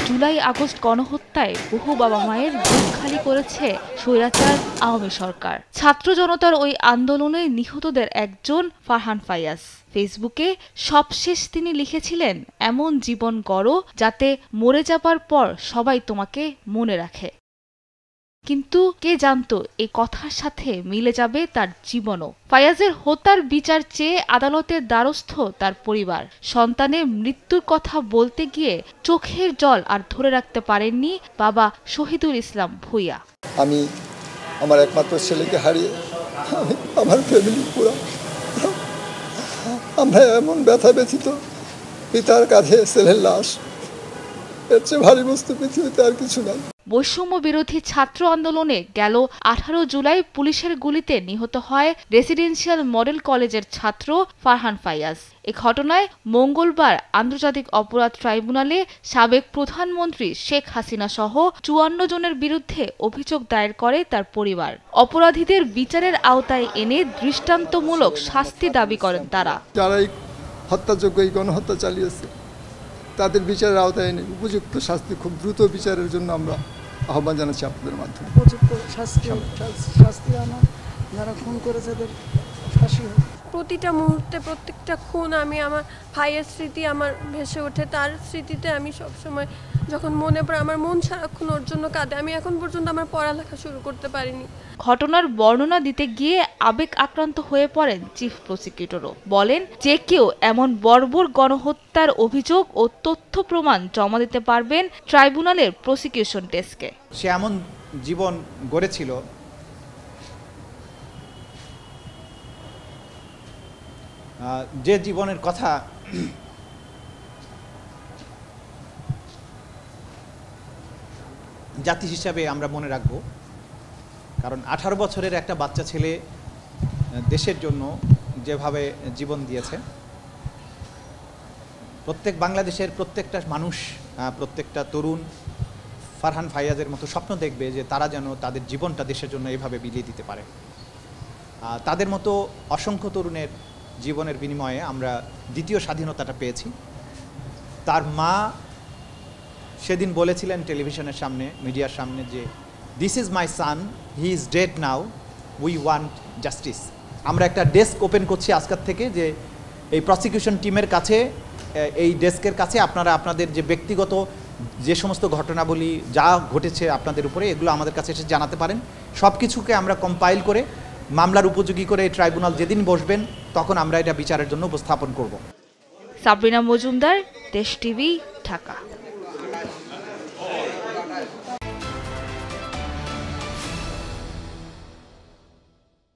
July August গণহত্যায় বহু বাবা মায়ের বুক খালি করেছে স্বৈরাচার আওয়ামী সরকার। ছাত্র জনতার ওই আন্দোলনে নিহতদের একজন ফারহান ফায়াজ। ফেসবুকে সবশেষ তিনি লিখেছিলেন, এমন জীবন গড়ো যাতে মরে যাবার পর সবাই তোমাকে মনে রাখে। কিন্তু কে জানতো এই কথার সাথে মিলে যাবে তার জীবনও। ফায়াজের হত্যার বিচার চেয়ে আদালতের দ্বারস্থ তার পরিবার। সন্তানের মৃত্যুর কথা বলতে গিয়ে চোখের জল আর ধরে রাখতে পারেননি বাবা শহীদুল ইসলাম ভূঁইয়া। আমি আমার একমাত্র ছেলেকে হারিয়ে আমার ফ্যামিলি পুরো আমরা এমন ব্যথা ব্যথিত, পিতার কাঁধে ছেলের লাশ, এর চেয়ে ভারী বস্তু পৃথিবীতে আর কিছু নাই। বৈষম্য বিরোধী ছাত্র আন্দোলনে গেল 18 জুলাই পুলিশের গুলিতে নিহত হয় রেসিডেন্সিয়াল মডেল কলেজের ছাত্র ফারহান ফায়াজ। এ ঘটনায় মঙ্গলবার আন্তর্জাতিক অপরাধ ট্রাইব্যুনালে সাবেক প্রধানমন্ত্রী শেখ হাসিনা সহ 54 জনের বিরুদ্ধে অভিযোগ দায়ের করে তার পরিবার। অপরাধীদের বিচারের আওতায় এনে দৃষ্টান্তমূলক শাস্তি দাবি করেন তারা। যারা এই হত্যাযোগ্য এই গণহত্যা চালিয়েছে তাদের বিচারের আওতায় এনে উপযুক্ত শাস্তি, খুব দ্রুত বিচারের জন্য আমরা আহ্বান জানাচ্ছি আপনাদের মাধ্যমে। উপযুক্ত শাস্তি আনা, যারা খুন করেছে তাদের ফাঁসি হোক। প্রতিটা মুহূর্তে প্রত্যেকটা খুন আমার ভাইয়ের স্মৃতি আমার ভেসে ওঠে। তার স্মৃতিতে আমি সবসময় যখন মনে পড়ে আমার মন সারাক্ষণ ওর জন্য কাঁদে। আমি এখন পর্যন্ত আমার পড়ালেখা শুরু করতে পারিনি। ঘটনার বর্ণনা দিতে গিয়ে আবেগ আক্রান্ত হয়ে পড়েন চিফ প্রসিকিউটরও। বলেন, যে কেউ এমন বর্বর গণহত্যার অভিযোগ ও তথ্য প্রমাণ জমা দিতে পারবেন ট্রাইব্যুনালের প্রসিকিউশন ডেস্কে। সে এমন জীবন গড়েছিল যে জীবনের কথা জাতি হিসাবে আমরা মনে রাখব। কারণ 18 বছরের একটা বাচ্চা ছেলে দেশের জন্য যেভাবে জীবন দিয়েছে, বাংলাদেশের প্রত্যেকটা মানুষ, প্রত্যেকটা তরুণ ফারহান ফায়াজের মতো স্বপ্ন দেখবে যে তারা যেন তাদের জীবনটা দেশের জন্য এভাবে বিলিয়ে দিতে পারে। তাদের মতো অসংখ্য তরুণের জীবনের বিনিময়ে আমরা দ্বিতীয় স্বাধীনতাটা পেয়েছি। তার মা সেদিন বলেছিলেন টেলিভিশনের সামনে, মিডিয়ার সামনে, যে this is my son, he is dead now, we want justice. আমরা একটা ডেস্ক ওপেন করছি আজকের থেকে, যে এই প্রসিকিউশন টিমের কাছে, এই ডেস্কের কাছে আপনারা আপনাদের যে ব্যক্তিগত যে সমস্ত ঘটনাবলী যা ঘটেছে আপনাদের উপরে, এগুলো আমাদের কাছে এসে জানাতে পারেন। সব কিছুকে আমরা কম্পাইল করে মামলার উপযোগী করে ট্রাইব্যুনাল যেদিন বসবেন তখন আমরা এটা বিচারের জন্য উপস্থাপন করব। সাবরিনা মজুমদার, দেশ টিভি, ঢাকা।